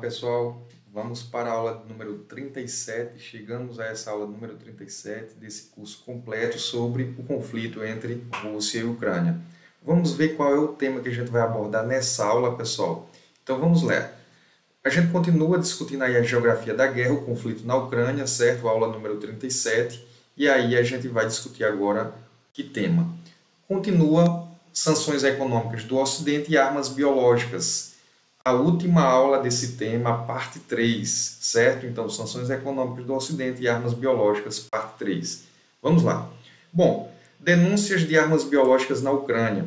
pessoal, vamos para a aula número 37. Chegamos a essa aula número 37 desse curso completo sobre o conflito entre Rússia e Ucrânia. Vamos ver qual é o tema que a gente vai abordar nessa aula, pessoal. Então vamos lá. A gente continua discutindo aí a geografia da guerra, o conflito na Ucrânia, certo? Aula número 37. E aí a gente vai discutir agora que tema? Continua sanções econômicas do Ocidente e armas biológicas. A última aula desse tema, a parte 3, certo? Então, sanções econômicas do Ocidente e armas biológicas, parte 3. Vamos lá. Bom, denúncias de armas biológicas na Ucrânia.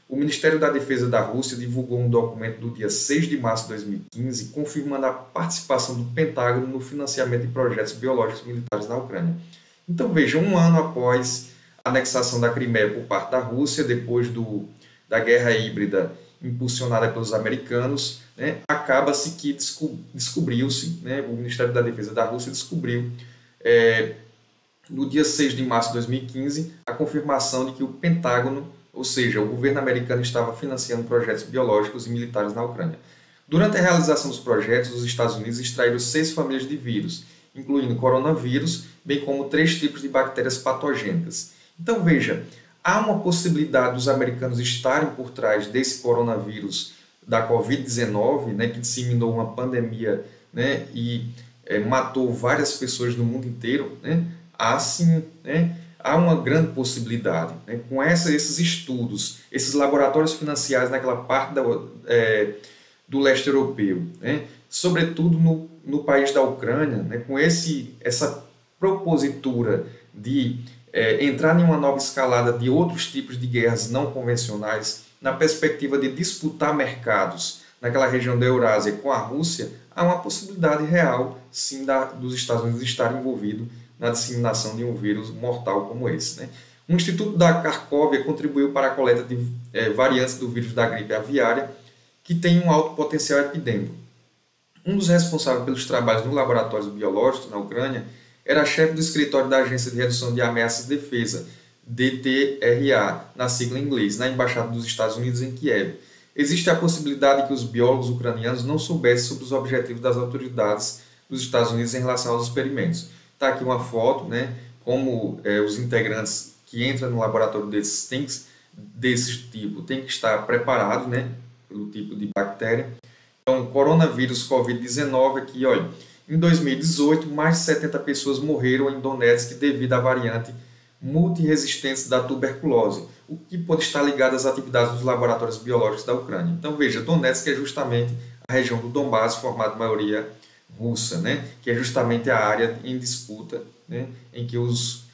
O Ministério da Defesa da Rússia divulgou um documento do dia 6 de março de 2015, confirmando a participação do Pentágono no financiamento de projetos biológicos militares na Ucrânia. Então, veja, um ano após a anexação da Crimeia por parte da Rússia, depois da guerra híbrida impulsionada pelos americanos, acaba-se que descobriu-se, o Ministério da Defesa da Rússia descobriu, no dia 6 de março de 2015, a confirmação de que o Pentágono, ou seja, o governo americano estava financiando projetos biológicos e militares na Ucrânia. Durante a realização dos projetos, os Estados Unidos extraíram 6 famílias de vírus, incluindo coronavírus, bem como 3 tipos de bactérias patogênicas. Então, veja, há uma possibilidade dos americanos estarem por trás desse coronavírus da Covid-19, que disseminou uma pandemia, e matou várias pessoas no mundo inteiro. Há sim, há uma grande possibilidade. Com esses estudos, esses laboratórios financiados naquela parte do leste europeu, sobretudo no país da Ucrânia, com essa propositura de entrar em uma nova escalada de outros tipos de guerras não convencionais, na perspectiva de disputar mercados naquela região da Eurásia com a Rússia, há uma possibilidade real, sim, dos Estados Unidos estarem envolvidos na disseminação de um vírus mortal como esse. O Instituto da Cracóvia contribuiu para a coleta de variantes do vírus da gripe aviária, que tem um alto potencial epidêmico. Um dos responsáveis pelos trabalhos nos laboratórios biológicos na Ucrânia era chefe do escritório da Agência de Redução de Ameaças de Defesa, DTRA, na sigla em inglês, na Embaixada dos Estados Unidos em Kiev. Existe a possibilidade de que os biólogos ucranianos não soubessem sobre os objetivos das autoridades dos Estados Unidos em relação aos experimentos. Está aqui uma foto, como os integrantes que entram no laboratório desse tipo têm que estar preparados, pelo tipo de bactéria. Então, coronavírus Covid-19 aqui, olha. Em 2018, mais de 70 pessoas morreram em Donetsk devido à variante multiresistente da tuberculose, o que pode estar ligado às atividades dos laboratórios biológicos da Ucrânia. Então, veja, Donetsk é justamente a região do Donbass, formada de maioria russa, que é justamente a área em disputa, em que os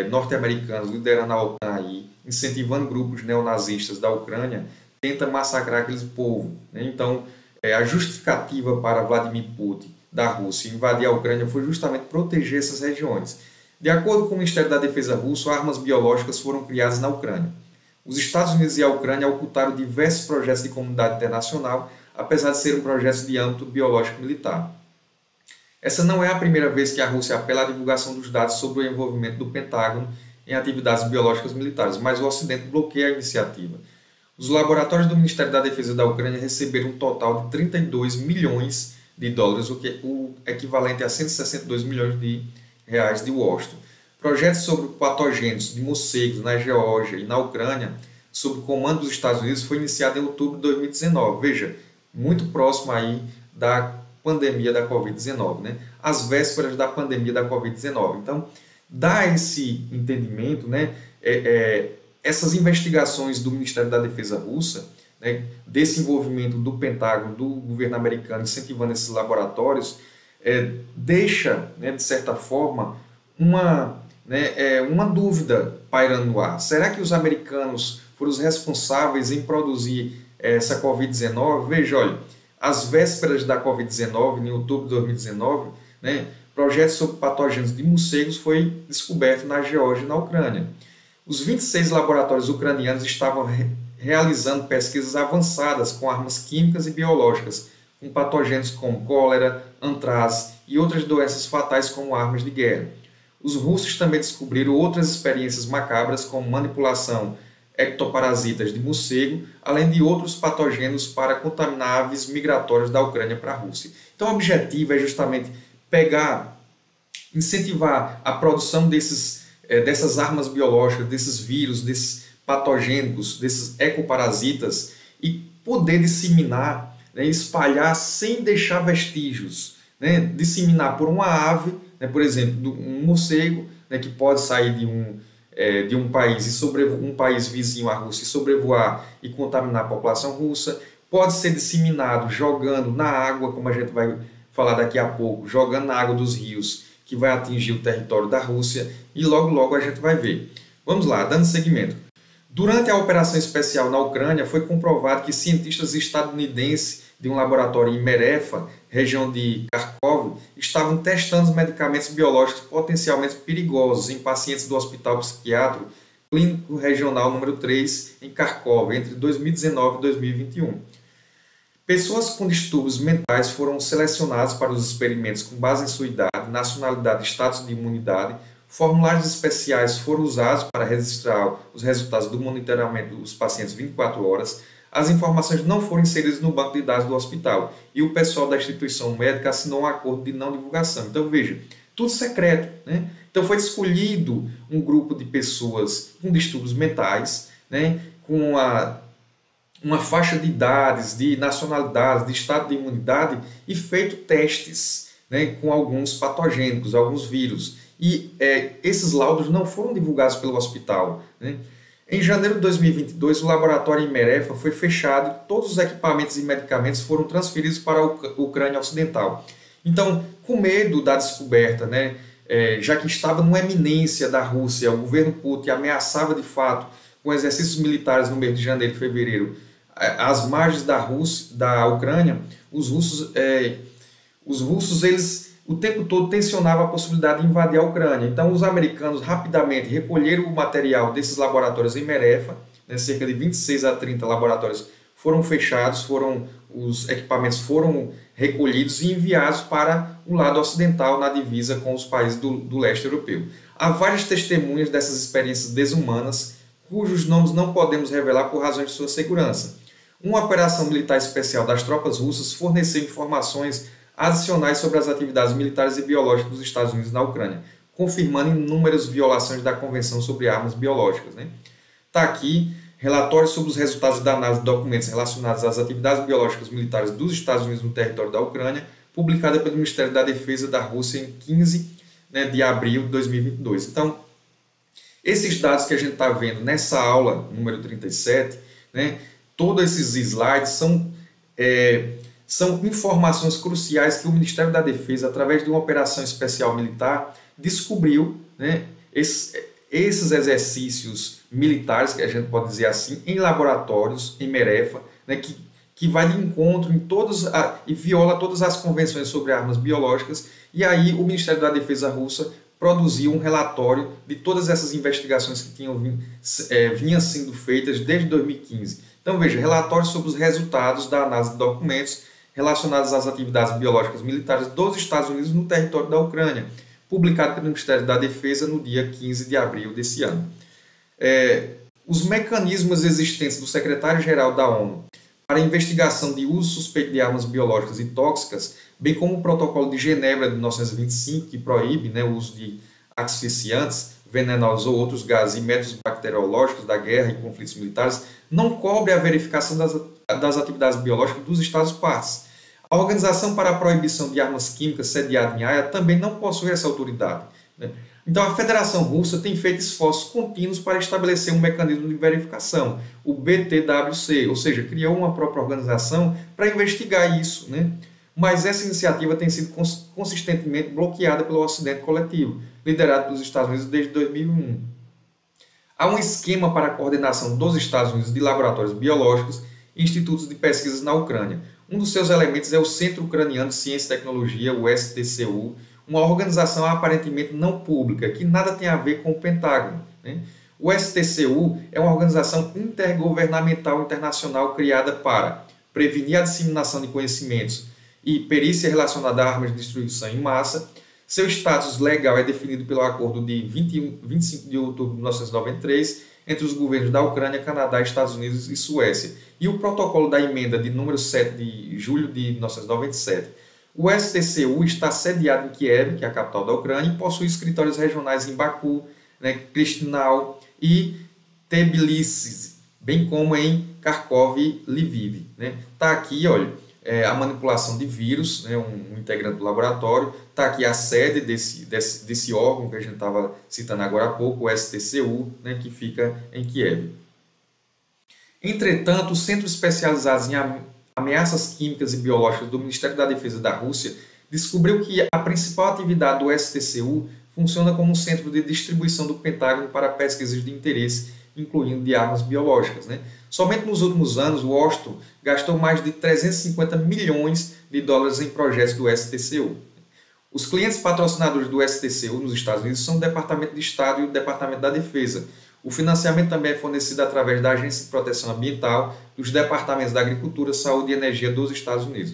norte-americanos, liderando a OTAN, aí, incentivando grupos neonazistas da Ucrânia, tentam massacrar aquele povo. Então, a justificativa para Vladimir Putin da Rússia invadir a Ucrânia foi justamente proteger essas regiões. De acordo com o Ministério da Defesa russo, armas biológicas foram criadas na Ucrânia. Os Estados Unidos e a Ucrânia ocultaram diversos projetos de comunidade internacional, apesar de serem projetos de âmbito biológico militar. Essa não é a primeira vez que a Rússia apela à divulgação dos dados sobre o envolvimento do Pentágono em atividades biológicas militares, mas o Ocidente bloqueia a iniciativa. Os laboratórios do Ministério da Defesa da Ucrânia receberam um total de 32 milhões de dólares, o que é o equivalente a 162 milhões de reais de Washington. Projetos sobre patogênios de morcegos na Geórgia e na Ucrânia, sob comando dos Estados Unidos, foi iniciado em outubro de 2019. Veja, muito próximo aí da pandemia da Covid-19, às vésperas da pandemia da Covid-19. Então, dá esse entendimento, essas investigações do Ministério da Defesa russa, desse envolvimento do Pentágono, do governo americano, incentivando esses laboratórios, deixa, de certa forma, uma dúvida pairando no ar. Será que os americanos foram os responsáveis em produzir essa Covid-19? Veja, olha, às vésperas da Covid-19, em outubro de 2019, projetos sobre patógenos de morcegos foi descoberto na Geórgia e na Ucrânia. Os 26 laboratórios ucranianos estavam realizando pesquisas avançadas com armas químicas e biológicas, com patogênios como cólera, antraz e outras doenças fatais como armas de guerra. Os russos também descobriram outras experiências macabras como manipulação ectoparasitas de morcego, além de outros patogênios para contaminar aves migratórias da Ucrânia para a Rússia. Então, o objetivo é justamente incentivar a produção dessas armas biológicas, desses vírus, desses patogênicos, desses ecoparasitas e poder disseminar, né, espalhar sem deixar vestígios, né, disseminar por uma ave, né, por exemplo, um morcego, né, que pode sair de um país um país vizinho à Rússia e sobrevoar e contaminar a população russa, pode ser disseminado jogando na água, como a gente vai falar daqui a pouco, jogando na água dos rios, que vai atingir o território da Rússia, e logo a gente vai ver. Vamos lá, dando seguimento. Durante a operação especial na Ucrânia, foi comprovado que cientistas estadunidenses de um laboratório em Merefa, região de Kharkov, estavam testando os medicamentos biológicos potencialmente perigosos em pacientes do Hospital Psiquiátrico Clínico Regional número 3, em Kharkov, entre 2019 e 2021. Pessoas com distúrbios mentais foram selecionadas para os experimentos com base em sua idade, nacionalidade e status de imunidade. Formulários especiais foram usados para registrar os resultados do monitoramento dos pacientes 24 horas. As informações não foram inseridas no banco de dados do hospital e o pessoal da instituição médica assinou um acordo de não divulgação. Então, veja, tudo secreto, né? Então, foi escolhido um grupo de pessoas com distúrbios mentais, né, com uma faixa de idades, de nacionalidades, de estado de imunidade e feito testes, né, com alguns patogênicos, alguns vírus. E esses laudos não foram divulgados pelo hospital, né? Em janeiro de 2022, o laboratório em Merefa foi fechado e todos os equipamentos e medicamentos foram transferidos para a Ucrânia Ocidental. Então, com medo da descoberta, né, já que estava numa eminência da Rússia, o governo Putin ameaçava de fato com exercícios militares no mês de janeiro e fevereiro às margens da Ucrânia, os russos eles o tempo todo tensionavam a possibilidade de invadir a Ucrânia. Então, os americanos rapidamente recolheram o material desses laboratórios em Merefa, né, cerca de 26 a 30 laboratórios foram fechados, os equipamentos foram recolhidos e enviados para o lado ocidental, na divisa com os países do leste europeu. Há várias testemunhas dessas experiências desumanas, cujos nomes não podemos revelar por razões de sua segurança. Uma operação militar especial das tropas russas forneceu informações adicionais sobre as atividades militares e biológicas dos Estados Unidos na Ucrânia, confirmando inúmeras violações da Convenção sobre Armas Biológicas. Está aqui relatório sobre os resultados da análise de documentos relacionados às atividades biológicas militares dos Estados Unidos no território da Ucrânia, publicada pelo Ministério da Defesa da Rússia em 15 de abril de 2022. Então, esses dados que a gente está vendo nessa aula número 37, né, todos esses slides são informações cruciais que o Ministério da Defesa, através de uma operação especial militar, descobriu, né, esses exercícios militares, que a gente pode dizer assim, em laboratórios, em Merefa, né, que vai de encontro e viola todas as convenções sobre armas biológicas, e aí o Ministério da Defesa russa produziu um relatório de todas essas investigações que vinham sendo feitas desde 2015. Então, veja, relatório sobre os resultados da análise de documentos relacionados às atividades biológicas militares dos Estados Unidos no território da Ucrânia, publicado pelo Ministério da Defesa no dia 15 de abril desse ano. Os mecanismos existentes do secretário-geral da ONU para a investigação de uso suspeito de armas biológicas e tóxicas, bem como o Protocolo de Genebra de 1925, que proíbe, né, o uso de asfixiantes, venenosos ou outros gases e métodos bacteriológicos da guerra e conflitos militares, não cobre a verificação das atividades biológicas dos Estados-partes. A Organização para a Proibição de Armas Químicas, sediada em Haia, também não possui essa autoridade, né? Então, a Federação Russa tem feito esforços contínuos para estabelecer um mecanismo de verificação, o BTWC, ou seja, criou uma própria organização para investigar isso, né? Mas essa iniciativa tem sido consistentemente bloqueada pelo Ocidente coletivo, liderado pelos Estados Unidos desde 2001. Há um esquema para a coordenação dos Estados Unidos de laboratórios biológicos e institutos de pesquisas na Ucrânia. Um dos seus elementos é o Centro Ucraniano de Ciência e Tecnologia, o STCU, uma organização aparentemente não pública, que nada tem a ver com o Pentágono, né? O STCU é uma organização intergovernamental internacional criada para prevenir a disseminação de conhecimentos e perícia relacionada a armas de destruição em massa. Seu status legal é definido pelo acordo de 25 de outubro de 1993 entre os governos da Ucrânia, Canadá, Estados Unidos e Suécia, e o protocolo da emenda de número 7 de julho de 1997. O STCU está sediado em Kiev, que é a capital da Ucrânia, e possui escritórios regionais em Baku, né, Chisinau e Tbilisi, bem como em Kharkov e Lviv. Né? Tá aqui, olha, a manipulação de vírus, né, um integrante do laboratório. Está aqui a sede desse órgão que a gente estava citando agora há pouco, o STCU, né, que fica em Kiev. Entretanto, o Centro Especializado em Ameaças Químicas e Biológicas do Ministério da Defesa da Rússia descobriu que a principal atividade do STCU funciona como um centro de distribuição do Pentágono para pesquisas de interesse, incluindo de armas biológicas. Né? Somente nos últimos anos, Washington gastou mais de 350 milhões de dólares em projetos do STCU. Os clientes patrocinadores do STCU nos Estados Unidos são o Departamento de Estado e o Departamento da Defesa. O financiamento também é fornecido através da Agência de Proteção Ambiental, dos Departamentos da Agricultura, Saúde e Energia dos Estados Unidos.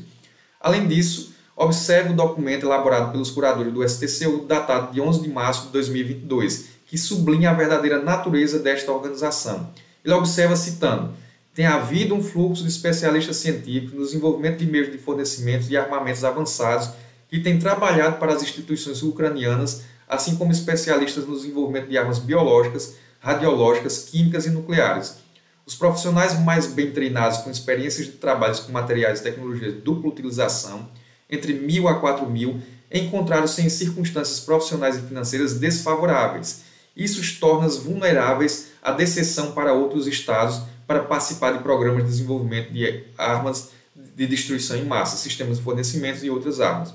Além disso, observe o documento elaborado pelos curadores do STCU, datado de 11 de março de 2022, que sublinha a verdadeira natureza desta organização. Ele observa, citando, tem havido um fluxo de especialistas científicos no desenvolvimento de meios de fornecimento de armamentos avançados que têm trabalhado para as instituições ucranianas, assim como especialistas no desenvolvimento de armas biológicas, radiológicas, químicas e nucleares. Os profissionais mais bem treinados com experiências de trabalhos com materiais e tecnologias de dupla utilização, entre 1.000 a 4.000, encontraram-se em circunstâncias profissionais e financeiras desfavoráveis. Isso os torna vulneráveis à deserção para outros estados para participar de programas de desenvolvimento de armas de destruição em massa, sistemas de fornecimento e outras armas.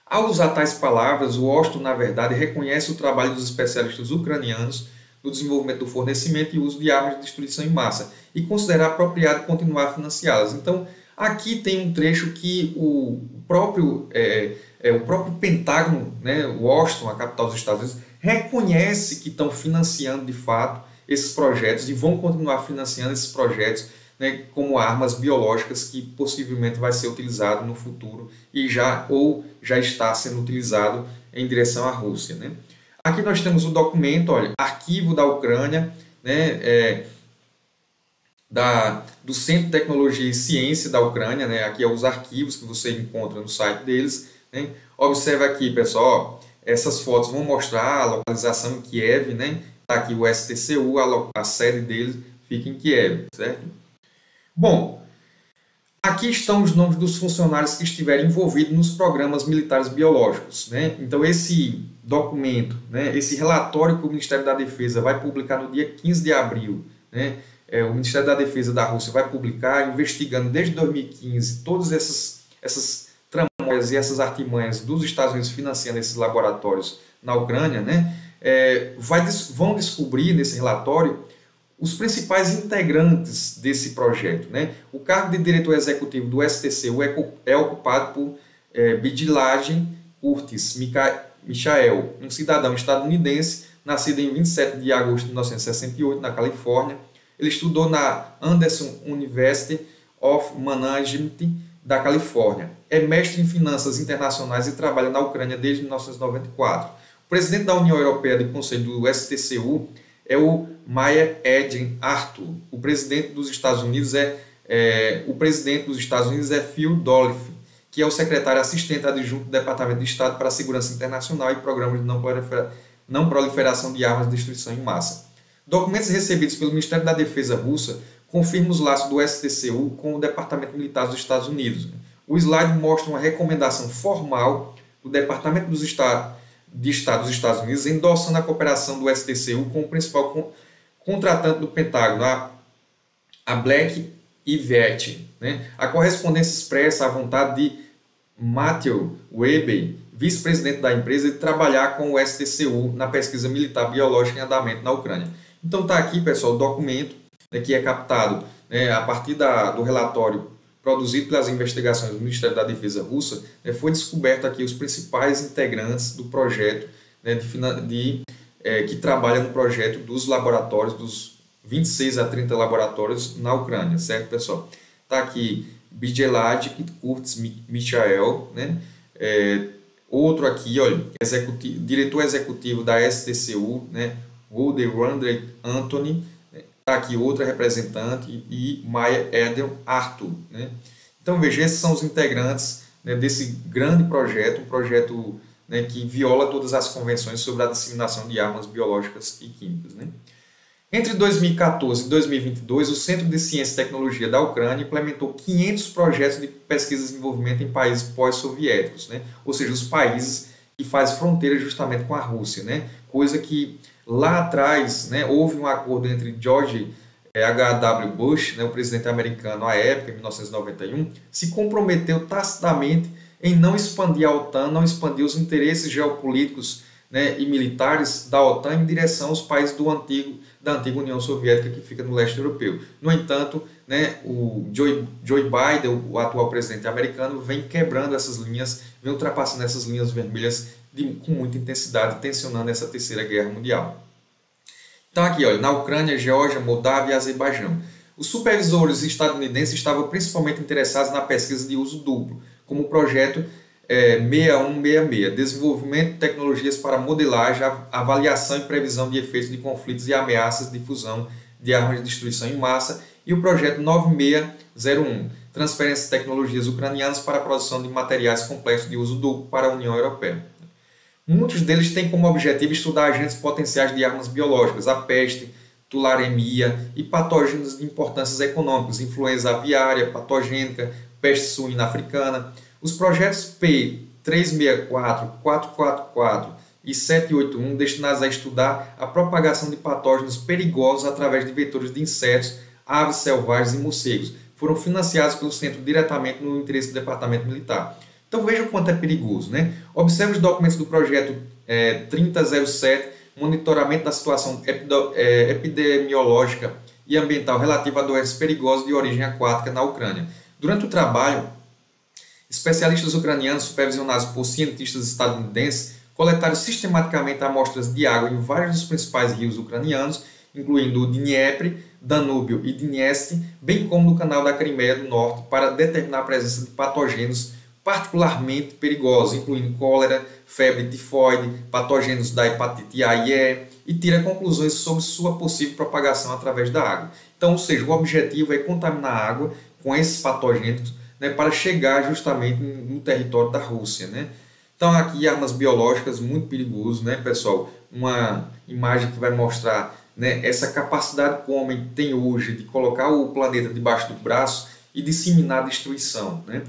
Ao usar tais palavras, Washington, na verdade, reconhece o trabalho dos especialistas ucranianos no desenvolvimento do fornecimento e uso de armas de destruição em massa e considera apropriado continuar a financiá-las. Então, aqui tem um trecho que o próprio Pentágono, né, Washington, a capital dos Estados Unidos, reconhece que estão financiando de fato esses projetos e vão continuar financiando esses projetos, né, como armas biológicas que possivelmente vai ser utilizado no futuro e já está sendo utilizado em direção à Rússia. Né? Aqui nós temos o documento, olha, arquivo da Ucrânia, né, do Centro de Tecnologia e Ciência da Ucrânia, né? Aqui é os arquivos que você encontra no site deles. Né? Observe aqui, pessoal, ó, essas fotos vão mostrar a localização em Kiev, né? Tá aqui o STCU, a sede deles fica em Kiev, certo? Bom, aqui estão os nomes dos funcionários que estiverem envolvidos nos programas militares biológicos. Né? Então, esse documento, né, esse relatório que o Ministério da Defesa vai publicar no dia 15 de abril, né, o Ministério da Defesa da Rússia vai publicar, investigando desde 2015 todas essas tramóias e essas artimanhas dos Estados Unidos financiando esses laboratórios na Ucrânia, né, vão descobrir nesse relatório os principais integrantes desse projeto. Né? O cargo de diretor executivo do STCU é ocupado por Bidilaj Curtis Michael, um cidadão estadunidense, nascido em 27 de agosto de 1968, na Califórnia. Ele estudou na Anderson University of Management da Califórnia. É mestre em finanças internacionais e trabalha na Ucrânia desde 1994. O presidente da União Europeia do Conselho do STCU é o Mayer Edin Arthur. O presidente dos Estados Unidos é Phil Doolittle, que é o secretário assistente adjunto do Departamento de Estado para a Segurança Internacional e Programas de Não Proliferação de Armas de Destruição em Massa. Documentos recebidos pelo Ministério da Defesa russa confirmam os laços do STCU com o Departamento Militar dos Estados Unidos. O slide mostra uma recomendação formal do Departamento de Estado dos Estados Unidos endossando a cooperação do STCU com o principal contratante do Pentágono, a Black Ivet. Né? A correspondência expressa a vontade de Matthew Weber, vice-presidente da empresa, de trabalhar com o STCU na pesquisa militar biológica em andamento na Ucrânia. Então está aqui, pessoal, o documento, né, que é captado, né, a partir do relatório produzido pelas investigações do Ministério da Defesa russa. Né, foi descoberto aqui os principais integrantes do projeto, né, que trabalha no projeto dos laboratórios, dos 26 a 30 laboratórios na Ucrânia, certo, pessoal? Está aqui Bidilaj Curtis Michael, né? Outro aqui, olha, diretor executivo da STCU, né? Rudy Randre Anthony, está aqui outra representante, e Mayer Edel Arthur. Né? Então, veja, esses são os integrantes, né, desse grande projeto, um projeto, né, que viola todas as convenções sobre a disseminação de armas biológicas e químicas, né? Entre 2014 e 2022, o Centro de Ciência e Tecnologia da Ucrânia implementou 500 projetos de pesquisa e desenvolvimento em países pós-soviéticos, né? Ou seja, os países que fazem fronteira justamente com a Rússia, né? Coisa que lá atrás, né, houve um acordo entre George H.W. Bush, né, o presidente americano à época, em 1991, se comprometeu tacitamente em não expandir a OTAN, não expandir os interesses geopolíticos, né, e militares da OTAN em direção aos países da antiga União Soviética, que fica no leste europeu. No entanto, né, o Joe Biden, o atual presidente americano, vem quebrando essas linhas, vem ultrapassando essas linhas vermelhas com muita intensidade, tensionando essa terceira guerra mundial. Então aqui, olha, na Ucrânia, Geórgia, Moldávia e Azerbaijão. Os supervisores estadunidenses estavam principalmente interessados na pesquisa de uso duplo, como o projeto 6166, desenvolvimento de tecnologias para modelagem, avaliação e previsão de efeitos de conflitos e ameaças de fusão de armas de destruição em massa, e o projeto 9601, transferência de tecnologias ucranianas para a produção de materiais complexos de uso duplo para a União Europeia. Muitos deles têm como objetivo estudar agentes potenciais de armas biológicas, a peste, tularemia e patógenos de importâncias econômicas, influenza aviária, patogênica, peste suína africana. Os projetos P364, 444 e 781, destinados a estudar a propagação de patógenos perigosos através de vetores de insetos, aves selvagens e morcegos, foram financiados pelo centro diretamente no interesse do Departamento Militar. Então veja o quanto é perigoso, né? Observe os documentos do projeto 3007, monitoramento da situação epidemiológica e ambiental relativa a doenças perigosas de origem aquática na Ucrânia. Durante o trabalho, especialistas ucranianos, supervisionados por cientistas estadunidenses, coletaram sistematicamente amostras de água em vários dos principais rios ucranianos, incluindo o Dnieper, Danúbio e Dniester, bem como no canal da Crimeia do Norte, para determinar a presença de patógenos particularmente perigosos, incluindo cólera, febre tifoide, patógenos da hepatite A e E, e tira conclusões sobre sua possível propagação através da água. Então, ou seja, o objetivo é contaminar a água com esses patógenos, né, para chegar justamente no território da Rússia, né? Então aqui armas biológicas, muito perigoso, né, pessoal? Uma imagem que vai mostrar, né, essa capacidade que o homem tem hoje de colocar o planeta debaixo do braço e disseminar a destruição, né?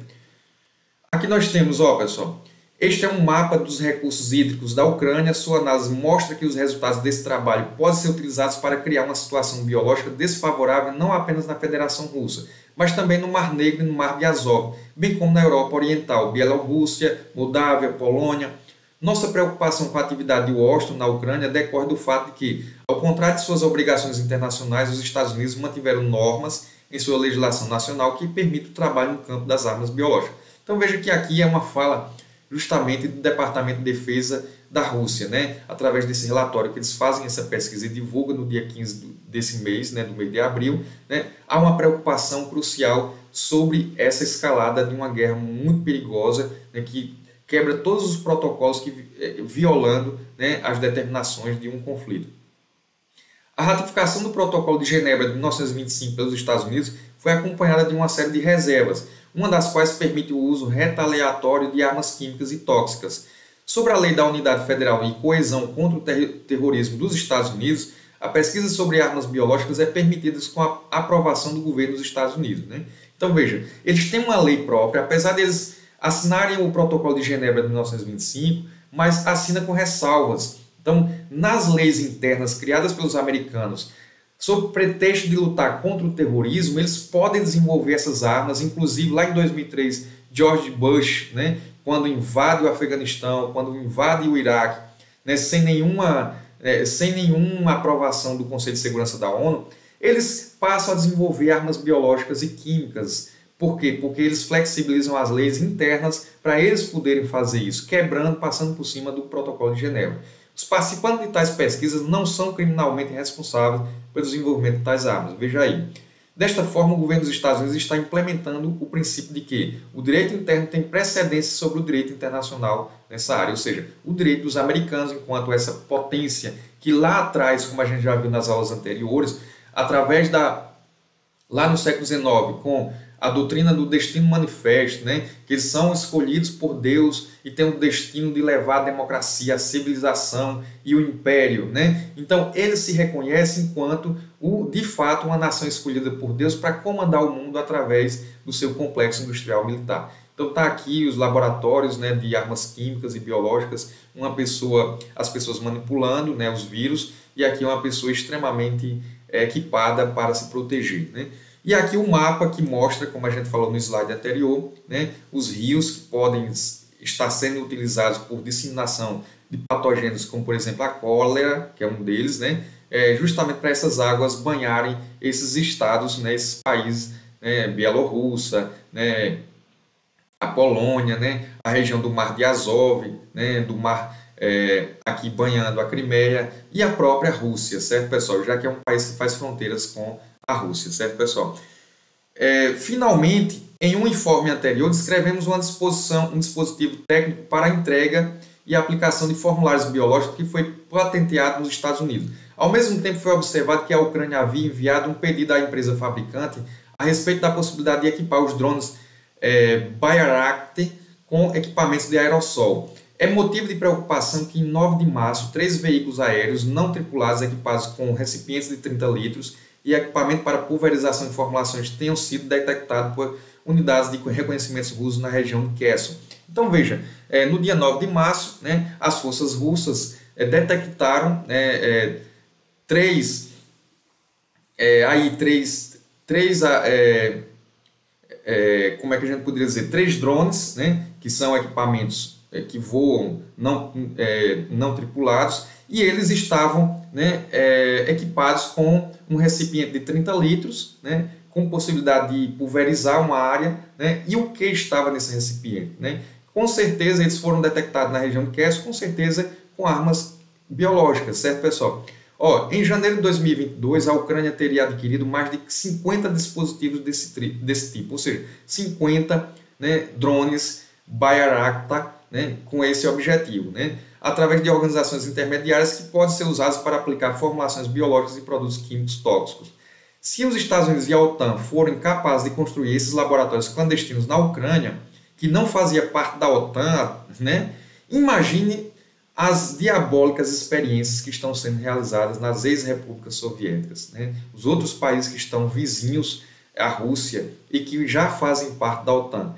Aqui nós temos, ó, pessoal, este é um mapa dos recursos hídricos da Ucrânia. Sua análise mostra que os resultados desse trabalho podem ser utilizados para criar uma situação biológica desfavorável não apenas na Federação Russa, mas também no Mar Negro e no Mar de Azov, bem como na Europa Oriental, Bielorrússia, Moldávia, Polônia. Nossa preocupação com a atividade de Washington na Ucrânia decorre do fato de que, ao contrário de suas obrigações internacionais, os Estados Unidos mantiveram normas em sua legislação nacional que permitem o trabalho no campo das armas biológicas. Então veja que aqui é uma fala justamente do Departamento de Defesa da Rússia, né? Através desse relatório que eles fazem essa pesquisa e divulgam no dia 15 desse mês, né, do mês de abril, né? Há uma preocupação crucial sobre essa escalada de uma guerra muito perigosa, né, que quebra todos os protocolos, violando, né, as determinações de um conflito. A ratificação do Protocolo de Genebra de 1925 pelos Estados Unidos foi acompanhada de uma série de reservas, uma das quais permite o uso retaliatório de armas químicas e tóxicas. Sobre a Lei da Unidade Federal e Coesão contra o Terrorismo dos Estados Unidos, a pesquisa sobre armas biológicas é permitida com a aprovação do governo dos Estados Unidos, né? Então veja, eles têm uma lei própria, apesar deles assinarem o Protocolo de Genebra de 1925, mas assina com ressalvas. Então, nas leis internas criadas pelos americanos, sob pretexto de lutar contra o terrorismo, eles podem desenvolver essas armas. Inclusive, lá em 2003, George Bush, né, quando invade o Afeganistão, quando invade o Iraque, né, sem nenhuma aprovação do Conselho de Segurança da ONU, eles passam a desenvolver armas biológicas e químicas. Por quê? Porque eles flexibilizam as leis internas para eles poderem fazer isso, quebrando, passando por cima do Protocolo de Genebra. Os participantes de tais pesquisas não são criminalmente responsáveis pelo desenvolvimento de tais armas. Veja aí. Desta forma, o governo dos Estados Unidos está implementando o princípio de que o direito interno tem precedência sobre o direito internacional nessa área, ou seja, o direito dos americanos enquanto essa potência que lá atrás, como a gente já viu nas aulas anteriores, através lá no século XIX, com a doutrina do destino manifesto, né? Que eles são escolhidos por Deus e têm o destino de levar a democracia, a civilização e o império, né? Então, eles se reconhecem enquanto, de fato, uma nação escolhida por Deus para comandar o mundo através do seu complexo industrial militar. Então está aqui os laboratórios, né, de armas químicas e biológicas, as pessoas manipulando, né, os vírus, e aqui uma pessoa extremamente equipada para se proteger, né? E aqui o mapa que mostra, como a gente falou no slide anterior, né, os rios que podem estar sendo utilizados por disseminação de patógenos, como por exemplo a cólera, que é um deles, né, justamente para essas águas banharem esses estados, né, esses países, né, Bielorrússia, né, a Polônia, né, a região do Mar de Azov, né, do mar aqui banhando a Crimeia e a própria Rússia, certo, pessoal? Já que é um país que faz fronteiras com a Rússia, certo, pessoal? Finalmente, em um informe anterior, descrevemos um dispositivo técnico para a entrega e aplicação de formulários biológicos que foi patenteado nos Estados Unidos. Ao mesmo tempo, foi observado que a Ucrânia havia enviado um pedido à empresa fabricante a respeito da possibilidade de equipar os drones Bayraktar com equipamentos de aerossol. É motivo de preocupação que em 9 de março, 3 veículos aéreos não tripulados equipados com recipientes de 30 litros e equipamento para pulverização de formulações tenham sido detectados por unidades de reconhecimentos russos na região de Kherson. Então veja, no dia 9 de março, né, as forças russas detectaram três como é que a gente poderia dizer, 3 drones, né, que são equipamentos que voam não tripulados, e eles estavam, né, equipados com um recipiente de 30 litros, né, com possibilidade de pulverizar uma área, né, e o que estava nesse recipiente, né? Com certeza eles foram detectados na região de Kherson, com certeza com armas biológicas, certo, pessoal? Em janeiro de 2022, a Ucrânia teria adquirido mais de 50 dispositivos desse tipo, ou seja, 50, né, drones Bayraktar, né, com esse objetivo, né, através de organizações intermediárias que podem ser usadas para aplicar formulações biológicas e produtos químicos tóxicos. Se os Estados Unidos e a OTAN forem capazes de construir esses laboratórios clandestinos na Ucrânia, que não fazia parte da OTAN, né, imagine as diabólicas experiências que estão sendo realizadas nas ex-repúblicas soviéticas, né? Os outros países que estão vizinhos à Rússia e que já fazem parte da OTAN.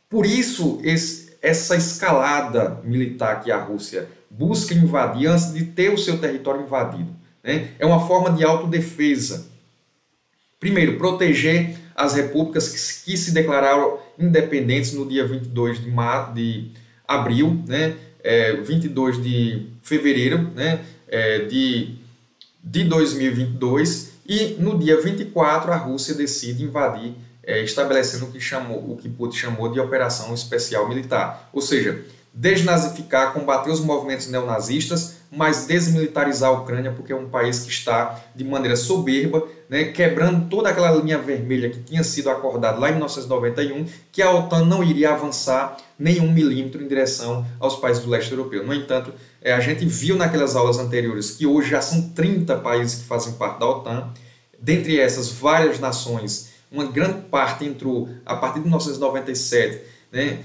Por isso, essa escalada militar que a Rússia busca invadir antes de ter o seu território invadido, né, é uma forma de autodefesa. Primeiro, proteger as repúblicas que se declararam independentes no dia 22 de abril, né, 22 de fevereiro, né, de 2022, e no dia 24 a Rússia decide invadir, estabelecendo o que Putin chamou de Operação Especial Militar, ou seja, desnazificar, combater os movimentos neonazistas, mas desmilitarizar a Ucrânia, porque é um país que está de maneira soberba, né, quebrando toda aquela linha vermelha que tinha sido acordada lá em 1991, que a OTAN não iria avançar nenhum milímetro em direção aos países do leste europeu. No entanto, a gente viu naquelas aulas anteriores que hoje já são 30 países que fazem parte da OTAN, dentre essas várias nações, uma grande parte entrou a partir de 1997, né,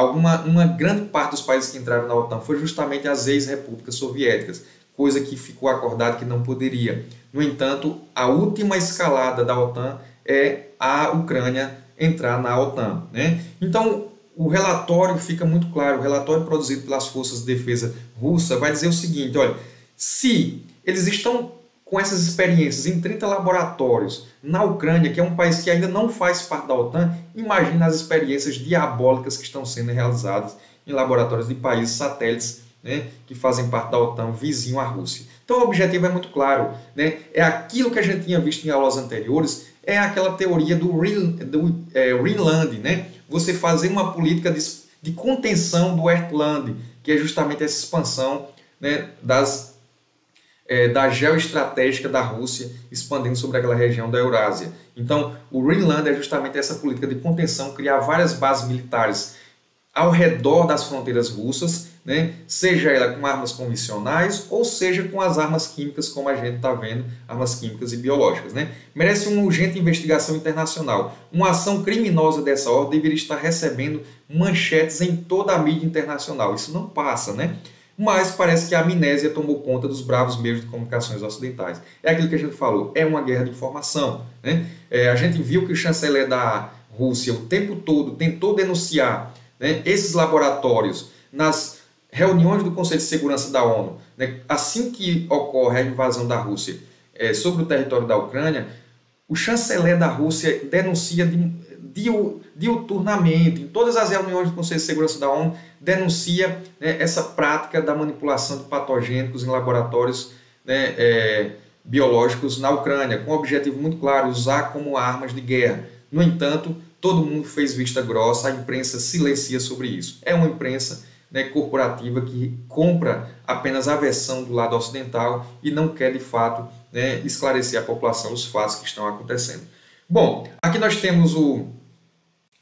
uma grande parte dos países que entraram na OTAN foi justamente as ex-repúblicas soviéticas, coisa que ficou acordado que não poderia. No entanto, a última escalada da OTAN é a Ucrânia entrar na OTAN, né? Então, o relatório fica muito claro, o relatório produzido pelas Forças de Defesa Russa vai dizer o seguinte, olha, se eles estão com essas experiências em 30 laboratórios na Ucrânia, que é um país que ainda não faz parte da OTAN, imagine as experiências diabólicas que estão sendo realizadas em laboratórios de países satélites, né, que fazem parte da OTAN, vizinho à Rússia. Então o objetivo é muito claro, né, é aquilo que a gente tinha visto em aulas anteriores, é aquela teoria do Greenland, né, você fazer uma política de contenção do Earthland, que é justamente essa expansão, né, da geoestratégica da Rússia, expandindo sobre aquela região da Eurásia. Então, o Greenland é justamente essa política de contenção, criar várias bases militares ao redor das fronteiras russas, né? Seja ela com armas convencionais ou seja com as armas químicas, como a gente está vendo, armas químicas e biológicas. Né? Merece uma urgente investigação internacional. Uma ação criminosa dessa ordem deveria estar recebendo manchetes em toda a mídia internacional. Isso não passa, né? Mas parece que a amnésia tomou conta dos bravos meios de comunicações ocidentais. É aquilo que a gente falou, é uma guerra de informação. Né? A gente viu que o chanceler da Rússia o tempo todo tentou denunciar, né, esses laboratórios nas reuniões do Conselho de Segurança da ONU. Né? Assim que ocorre a invasão da Rússia sobre o território da Ucrânia, o chanceler da Rússia denuncia diuturnamente, em todas as reuniões do Conselho de Segurança da ONU, denuncia, né, essa prática da manipulação de patogênicos em laboratórios, né, biológicos na Ucrânia, com o objetivo muito claro, usar como armas de guerra. No entanto, todo mundo fez vista grossa, a imprensa silencia sobre isso. É uma imprensa, né, corporativa que compra apenas a versão do lado ocidental e não quer, de fato, né, esclarecer à população os fatos que estão acontecendo. Bom, aqui nós temos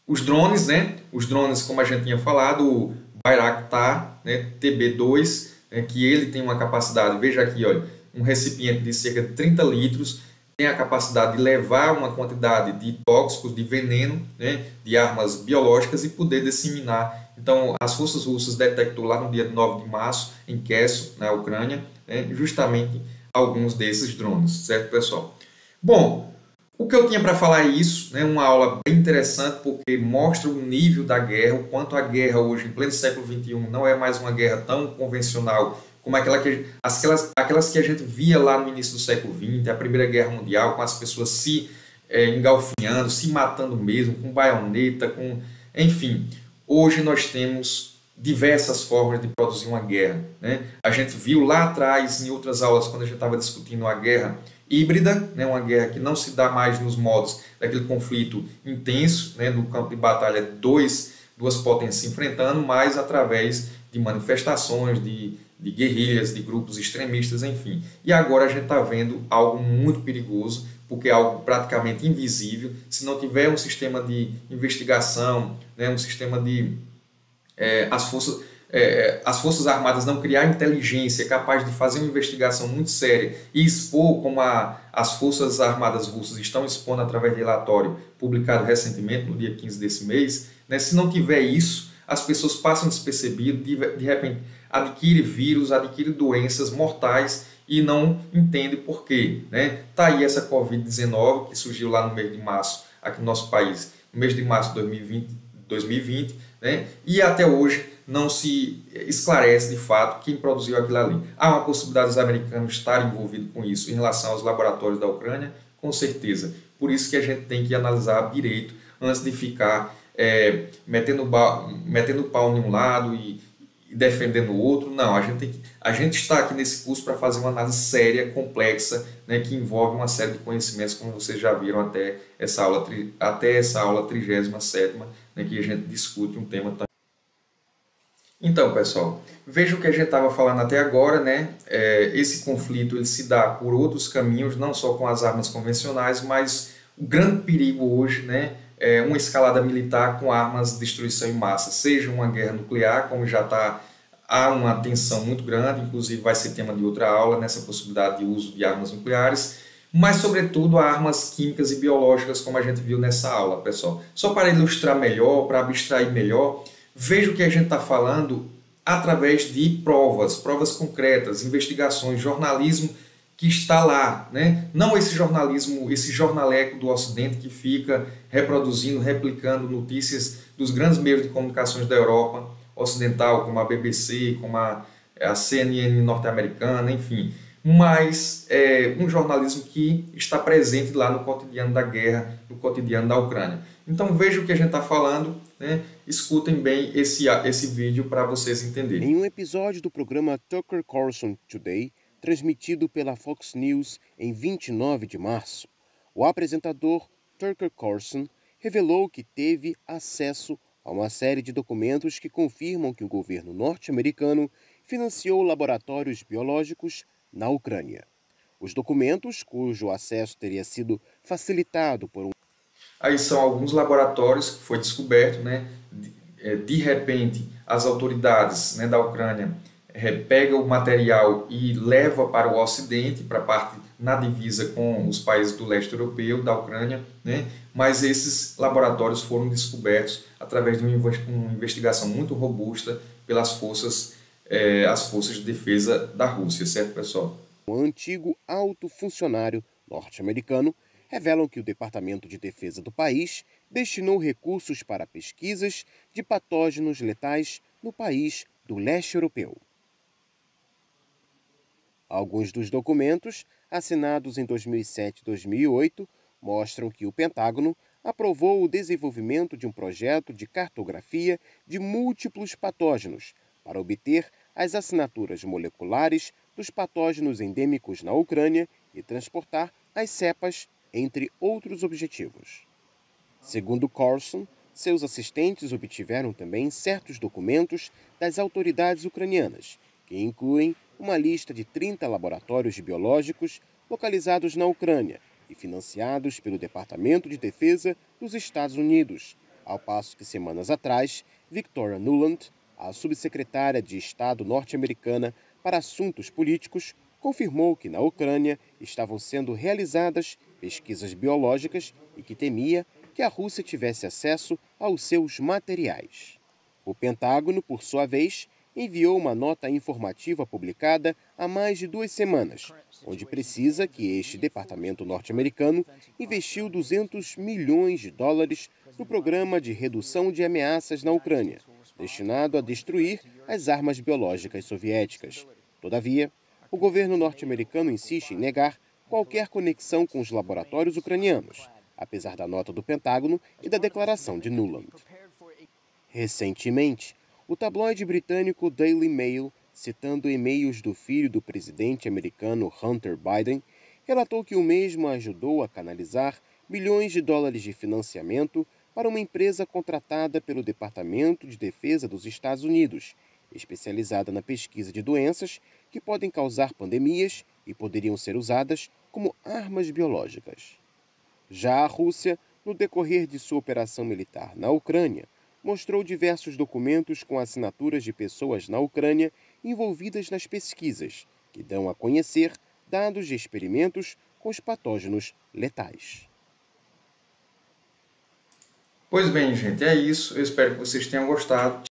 os drones, né? Os drones, como a gente tinha falado, o Bayraktar, né, TB2, né, que ele tem uma capacidade, veja aqui, olha, um recipiente de cerca de 30 litros, tem a capacidade de levar uma quantidade de tóxicos, de veneno, né, de armas biológicas e poder disseminar. Então, as forças russas detectou lá no dia 9 de março, em Kherson, na Ucrânia, né, justamente alguns desses drones, certo, pessoal? Bom, o que eu tinha para falar é isso, né? Uma aula bem interessante porque mostra o nível da guerra, o quanto a guerra hoje, em pleno século XXI, não é mais uma guerra tão convencional como aquelas que a gente via lá no início do século XX, a Primeira Guerra Mundial, com as pessoas se engalfinhando, se matando mesmo, com baioneta, enfim. Hoje nós temos diversas formas de produzir uma guerra. Né? A gente viu lá atrás, em outras aulas, quando a gente estava discutindo a guerra híbrida, né, uma guerra que não se dá mais nos modos daquele conflito intenso, né, no campo de batalha, duas potências se enfrentando, mas através de manifestações, de guerrilhas, de grupos extremistas, enfim. E agora a gente está vendo algo muito perigoso, porque é algo praticamente invisível. Se não tiver um sistema de investigação, né, um sistema de as Forças Armadas não criar inteligência capaz de fazer uma investigação muito séria e expor como as Forças Armadas russas estão expondo através de relatório publicado recentemente, no dia 15 desse mês, né, se não tiver isso, as pessoas passam despercebido, de repente adquire vírus, adquire doenças mortais e não entende por quê. Né? Tá aí essa Covid-19 que surgiu lá no mês de março, aqui no nosso país, no mês de março de 2020, né? E até hoje não se esclarece de fato quem produziu aquilo ali. Há uma possibilidade dos americanos estarem envolvidos com isso em relação aos laboratórios da Ucrânia? Com certeza. Por isso que a gente tem que analisar direito antes de ficar metendo pau em um lado e defendendo o outro. Não, a gente está aqui nesse curso para fazer uma análise séria, complexa, né, que envolve uma série de conhecimentos, como vocês já viram até essa aula 37ª, né, que a gente discute um tema também. Então, pessoal, veja o que a gente estava falando até agora, né? Esse conflito ele se dá por outros caminhos, não só com as armas convencionais, mas o grande perigo hoje, né, é uma escalada militar com armas de destruição em massa, seja uma guerra nuclear, como há uma tensão muito grande, inclusive vai ser tema de outra aula, nessa possibilidade de uso de armas nucleares, mas, sobretudo, armas químicas e biológicas, como a gente viu nessa aula, pessoal. Só para ilustrar melhor, para abstrair melhor, veja o que a gente está falando através de provas concretas, investigações, jornalismo que está lá, né? Não esse jornalismo, esse jornaleco do Ocidente que fica reproduzindo, replicando notícias dos grandes meios de comunicações da Europa Ocidental, como a BBC, como a CNN norte-americana, enfim. Mas um jornalismo que está presente lá no cotidiano da guerra, no cotidiano da Ucrânia. Então veja o que a gente está falando, né? Escutem bem esse vídeo para vocês entenderem. Em um episódio do programa Tucker Carlson Today, transmitido pela Fox News em 29 de março, o apresentador Tucker Carlson revelou que teve acesso a uma série de documentos que confirmam que o governo norte-americano financiou laboratórios biológicos na Ucrânia. Os documentos, cujo acesso teria sido facilitado por um... Aí são alguns laboratórios que foi descoberto, né, de repente as autoridades, né, da Ucrânia pega o material e leva para o Ocidente, para a parte na divisa com os países do leste europeu, da Ucrânia, né? Mas esses laboratórios foram descobertos através de uma investigação muito robusta pelas as forças de defesa da Rússia, certo, pessoal? Um antigo alto funcionário norte-americano revelam que o Departamento de Defesa do país destinou recursos para pesquisas de patógenos letais no país do leste europeu. Alguns dos documentos, assinados em 2007 e 2008, mostram que o Pentágono aprovou o desenvolvimento de um projeto de cartografia de múltiplos patógenos para obter as assinaturas moleculares dos patógenos endêmicos na Ucrânia e transportar as cepas, entre outros objetivos. Segundo Corson, seus assistentes obtiveram também certos documentos das autoridades ucranianas, que incluem uma lista de 30 laboratórios biológicos localizados na Ucrânia e financiados pelo Departamento de Defesa dos Estados Unidos, ao passo que semanas atrás, Victoria Nuland, a subsecretária de Estado norte-americana para assuntos políticos, confirmou que na Ucrânia estavam sendo realizadas pesquisas biológicas e que temia que a Rússia tivesse acesso aos seus materiais. O Pentágono, por sua vez, enviou uma nota informativa publicada há mais de 2 semanas, onde precisa que este departamento norte-americano investiu 200 milhões de dólares no programa de redução de ameaças na Ucrânia, destinado a destruir as armas biológicas soviéticas. Todavia, o governo norte-americano insiste em negar qualquer conexão com os laboratórios ucranianos, apesar da nota do Pentágono e da declaração de Nuland. Recentemente, o tabloide britânico Daily Mail, citando e-mails do filho do presidente americano Hunter Biden, relatou que o mesmo ajudou a canalizar milhões de dólares de financiamento para uma empresa contratada pelo Departamento de Defesa dos Estados Unidos, especializada na pesquisa de doenças que podem causar pandemias e poderiam ser usadas como armas biológicas. Já a Rússia, no decorrer de sua operação militar na Ucrânia, mostrou diversos documentos com assinaturas de pessoas na Ucrânia envolvidas nas pesquisas, que dão a conhecer dados de experimentos com os patógenos letais. Pois bem, gente, é isso. Eu espero que vocês tenham gostado.